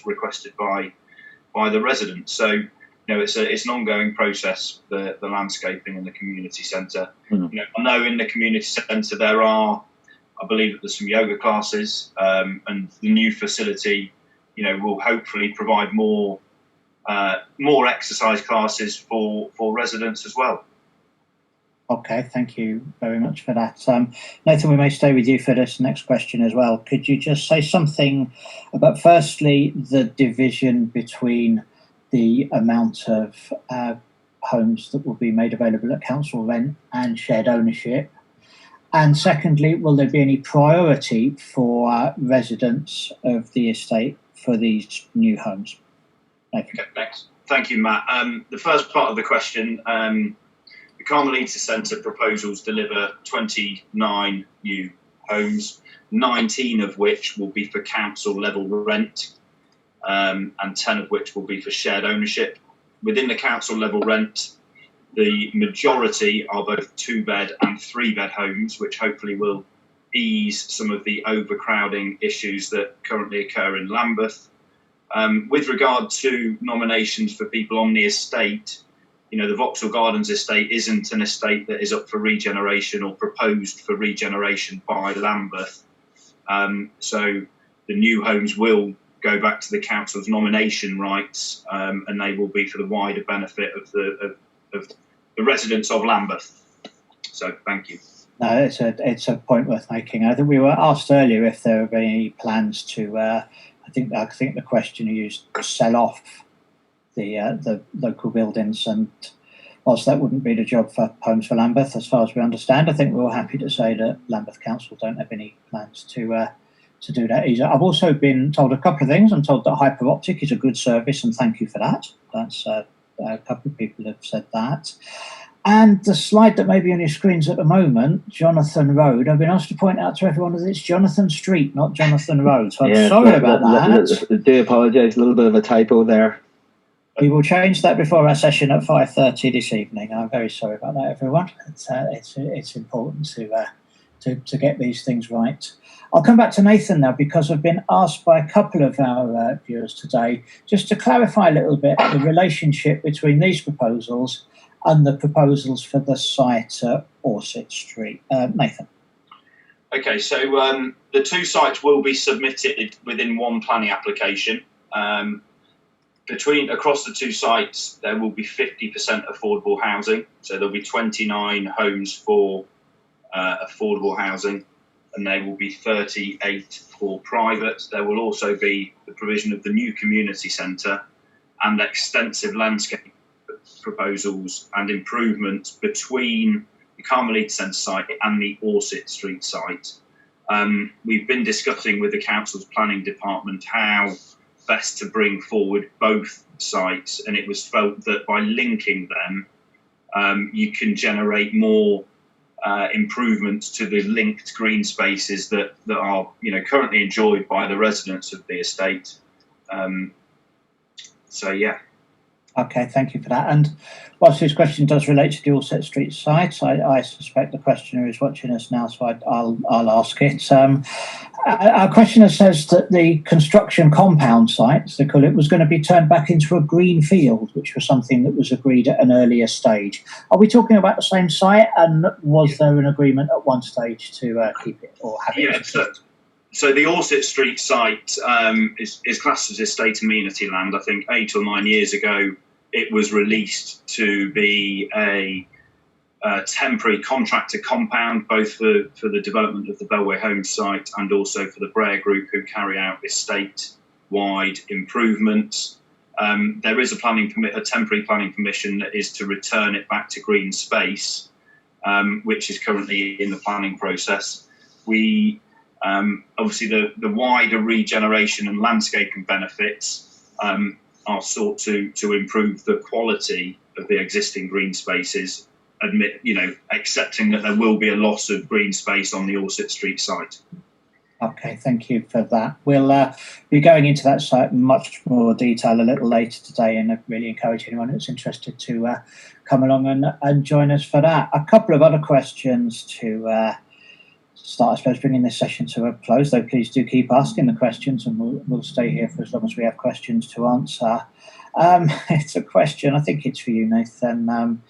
requested by the residents. So it's an ongoing process, the landscaping in the community centre. I know in the community centre there are, I believe that there's some yoga classes, and the new facility, will hopefully provide more exercise classes for residents as well. Okay, thank you very much for that. Nathan, we may stay with you for this next question as well. Could you just say something about, firstly, the division between the amount of homes that will be made available at council rent and shared ownership? And secondly, will there be any priority for residents of the estate for these new homes? Thank you. Okay, thanks. Thank you, Matt. The first part of the question, the Carmelita Centre proposals deliver 29 new homes, 19 of which will be for council level rent, and 10 of which will be for shared ownership. Within the council level rent, the majority are both 2-bed and 3-bed homes, which hopefully will ease some of the overcrowding issues that currently occur in Lambeth. With regard to nominations for people on the estate, the Vauxhall Gardens estate isn't an estate that is up for regeneration or proposed for regeneration by Lambeth. So the new homes will go back to the council's nomination rights, and they will be for the wider benefit of the residents of Lambeth. So thank you. No, it's a point worth making. I think we were asked earlier if there were any plans to. I think the question you used, sell off the local buildings, and whilst that wouldn't be the job for Homes for Lambeth, as far as we understand, I think we're all happy to say that Lambeth Council don't have any plans to to do that easier. I've also been told a couple of things. I'm told that Hyperoptic is a good service, and thank you for that. That's a couple of people have said that. And the slide that may be on your screens at the moment, Jonathan Road, I've been asked to point out to everyone that it's Jonathan Street, not Jonathan Road. So I'm sorry about that. I do apologise, a little bit of a typo there. We will change that before our session at 5:30 this evening. I'm very sorry about that, everyone. It's important to get these things right. I'll come back to Nathan now, because I've been asked by a couple of our viewers today just to clarify a little bit the relationship between these proposals and the proposals for the site at Orsett Street. Nathan. Okay, so the two sites will be submitted within one planning application. Across the two sites, there will be 50% affordable housing. So there'll be 29 homes for affordable housing, and there will be 38 for private. There will also be the provision of the new community centre and extensive landscape proposals and improvements between the Carmelita Centre Site and the Orsett Street site. We've been discussing with the council's planning department how best to bring forward both sites, and it was felt that by linking them, you can generate more improvements to the linked green spaces that are currently enjoyed by the residents of the estate. So yeah. Okay, thank you for that. And whilst this question does relate to the Orsett Street site, I suspect the questioner is watching us now, so I'll ask it. Our questioner says that the construction compound site, as they call it, was going to be turned back into a green field, which was something that was agreed at an earlier stage. Are we talking about the same site, and was there an agreement at one stage to keep it or have it? Yeah, so the Orsett Street site is classed as estate amenity land. I think 8 or 9 years ago, it was released to be a temporary contractor compound, both for the development of the Bellway Homes site and also for the Brer Group, who carry out estate-wide improvements. There is a temporary planning permission that is to return it back to green space, which is currently in the planning process. We obviously the wider regeneration and landscaping benefits are sought to improve the quality of the existing green spaces, accepting that there will be a loss of green space on the Orsett Street site. Okay, thank you for that. We'll be going into that site in much more detail a little later today, and I really encourage anyone that's interested to come along and join us for that. A couple of other questions to start, I suppose, bringing this session to a close, though please do keep asking the questions, and we'll stay here for as long as we have questions to answer. It's a question, I think it's for you, Nathan.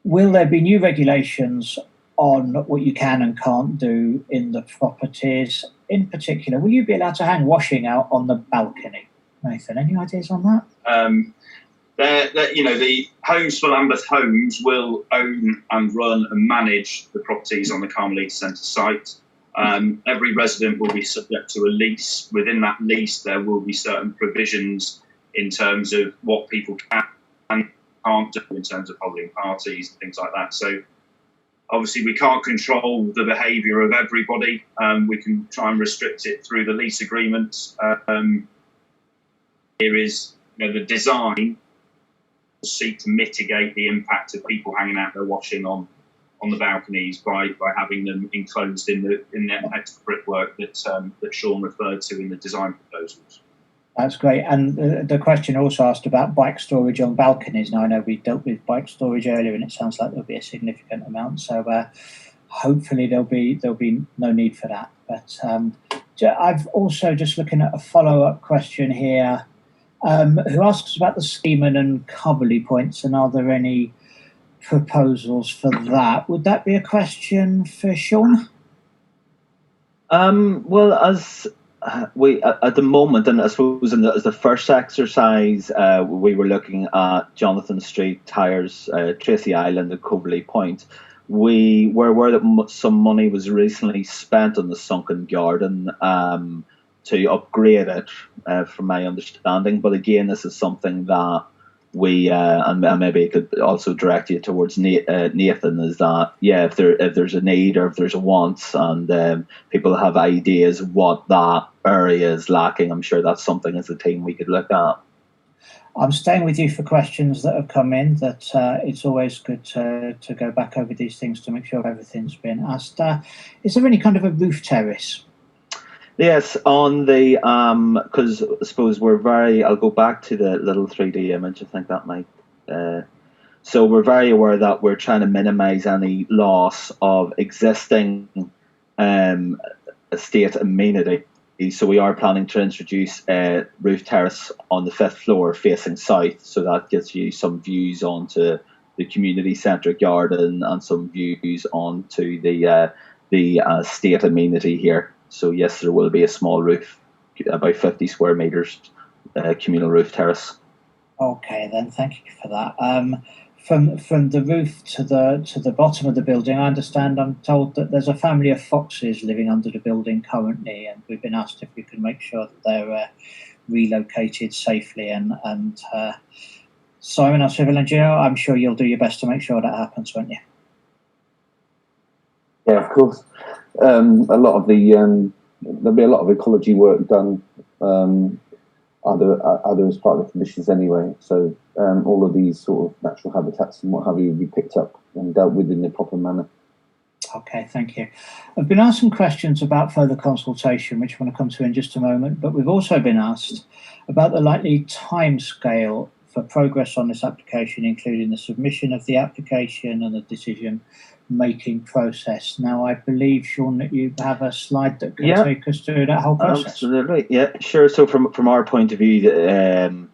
Will there be new regulations on what you can and can't do in the properties? In particular, will you be allowed to hang washing out on the balcony? Nathan, any ideas on that? The Homes for Lambeth Homes will own and run and manage the properties on the Carmelita Centre site. Every resident will be subject to a lease. Within that lease, there will be certain provisions in terms of what people can and can't do in terms of holding parties and things like that. So obviously we can't control the behaviour of everybody. We can try and restrict it through the lease agreements. Here is the design seek to mitigate the impact of people hanging out their washing on the balconies by having them enclosed in the extra brickwork that Sean referred to in the design proposals. That's great. And the question also asked about bike storage on balconies. Now, I know we dealt with bike storage earlier, and it sounds like there'll be a significant amount. So hopefully there'll be no need for that. But I've also just looking at a follow-up question here, who asks about the Skeeman and Coverley points, and are there any proposals for that? Would that be a question for Sean? Well, as we at the moment, and I suppose as the first exercise, we were looking at Jonathan Street, Tyres, Tracy Island, and Coverley Point. We were aware that some money was recently spent on the sunken garden to upgrade it, from my understanding. But again, this is something that and maybe it could also direct you towards Nathan, is that if there's a need or if there's a want and people have ideas what that area is lacking, I'm sure that's something as a team we could look at. I'm staying with you for questions that have come in. That it's always good to go back over these things to make sure everything's been asked. Is there any kind of a roof terrace? Yes, on the because I suppose I'll go back to the little 3D image. I think that might. So we're very aware that we're trying to minimise any loss of existing estate amenity. So we are planning to introduce a roof terrace on the 5th floor facing south. So that gives you some views onto the community centre garden and some views onto the estate amenity here. So yes, there will be a small roof, about 50 square metres, communal roof terrace. Okay, then thank you for that. From the roof to the bottom of the building, I'm told that there's a family of foxes living under the building currently, and we've been asked if we can make sure that they're relocated safely. And Simon, our civil engineer, I'm sure you'll do your best to make sure that happens, won't you? Yeah, of course. There'll be a lot of ecology work done, either as part of the conditions anyway. So all of these sort of natural habitats and what have you will be picked up and dealt with in the proper manner. Okay, thank you. I've been asked some questions about further consultation, which I want to come to in just a moment, but we've also been asked about the likely timescale for progress on this application, including the submission of the application and the decision-making process. Now, I believe, Sean, that you have a slide that can take us through that whole process. Absolutely, yeah, sure. So from our point of view,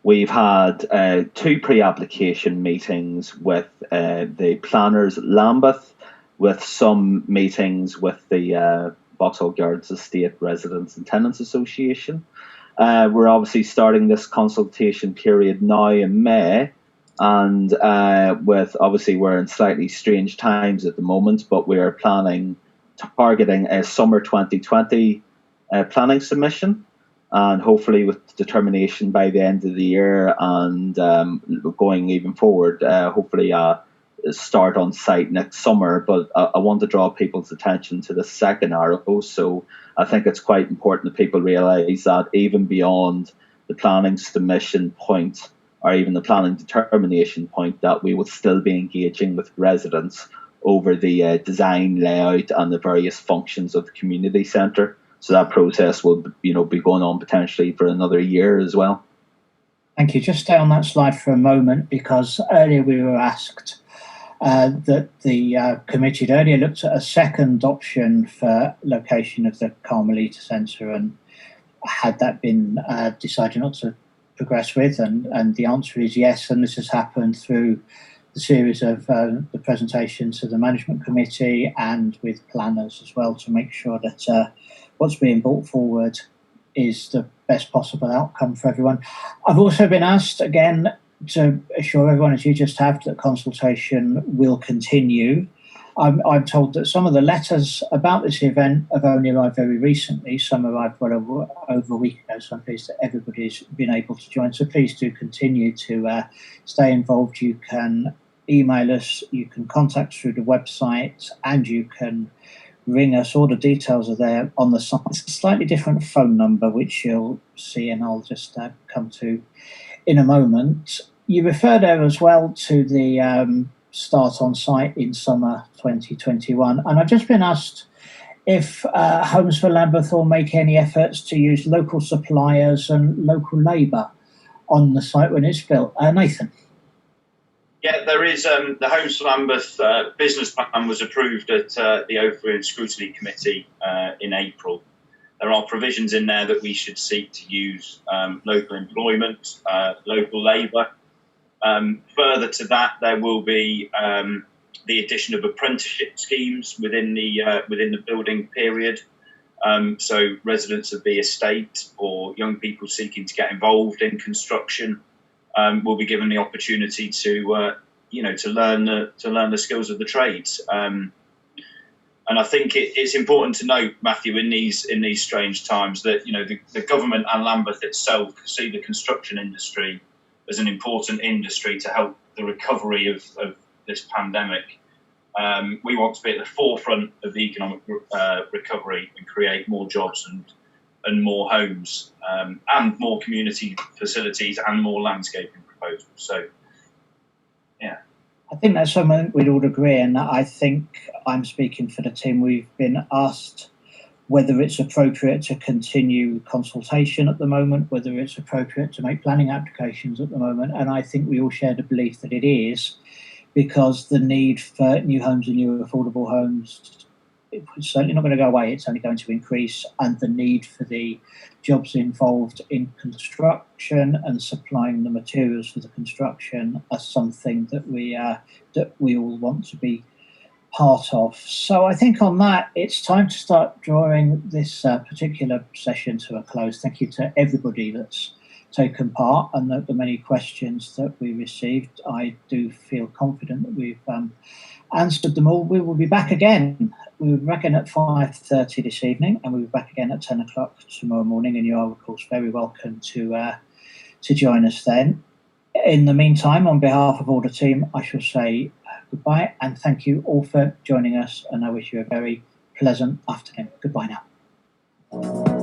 we've had 2 pre-application meetings with the planners at Lambeth, with some meetings with the Vauxhall Gardens Estate Residents and Tenants Association. We're obviously starting this consultation period now in May, and we're in slightly strange times at the moment, but we are targeting a summer 2020 planning submission, and hopefully with determination by the end of the year, and going even forward, hopefully start on site next summer. But I want to draw people's attention to the second arrow. So I think it's quite important that people realise that even beyond the planning submission point or even the planning determination point, that we will still be engaging with residents over the design, layout and the various functions of the community centre. So that process will be going on potentially for another year as well. Thank you. Just stay on that slide for a moment, because earlier we were asked that the committee had earlier looked at a second option for location of the Carmelita Centre, and had that been decided not to progress with, and the answer is yes, and this has happened through the series of the presentation to the management committee and with planners as well, to make sure that what's being brought forward is the best possible outcome for everyone. I've also been asked again to assure everyone, as you just have, that consultation will continue. I'm told that some of the letters about this event have only arrived very recently. Some arrived well over a week ago, so I'm pleased that everybody's been able to join. So please do continue to stay involved. You can email us, you can contact us through the website, and you can ring us. All the details are there on the site. It's a slightly different phone number, which you'll see, and I'll just come to in a moment. You refer there as well to the start on site in summer 2021, and I've just been asked if Homes for Lambeth will make any efforts to use local suppliers and local labour on the site when it's built. Nathan? Yeah, there is the Homes for Lambeth business plan was approved at the Overview and Scrutiny Committee in April. There are provisions in there that we should seek to use local employment, local labour. Further to that, there will be the addition of apprenticeship schemes within the building period. So residents of the estate or young people seeking to get involved in construction will be given the opportunity to learn the skills of the trades. And I think it's important to note, Matthew, in these strange times, that the government and Lambeth itself see the construction industry as an important industry to help the recovery of this pandemic. We want to be at the forefront of the economic recovery and create more jobs and more homes, and more community facilities and more landscaping proposals. So, yeah. I think that's something we'd all agree, and I think I'm speaking for the team. We've been asked whether it's appropriate to continue consultation at the moment, whether it's appropriate to make planning applications at the moment, and I think we all share the belief that it is, because the need for new homes and new affordable homes, it's certainly not going to go away, it's only going to increase, and the need for the jobs involved in construction and supplying the materials for the construction are something that we all want to be part of. So I think on that, it's time to start drawing this particular session to a close. Thank you to everybody that's taken part and the many questions that we received. I do feel confident that we've answered them all. We will be back again. We will be back in at 5:30 this evening, and we'll be back again at 10 o'clock tomorrow morning, and you are, of course, very welcome to join us then. In the meantime, on behalf of all the team, I shall say goodbye and thank you all for joining us, and I wish you a very pleasant afternoon. Goodbye now.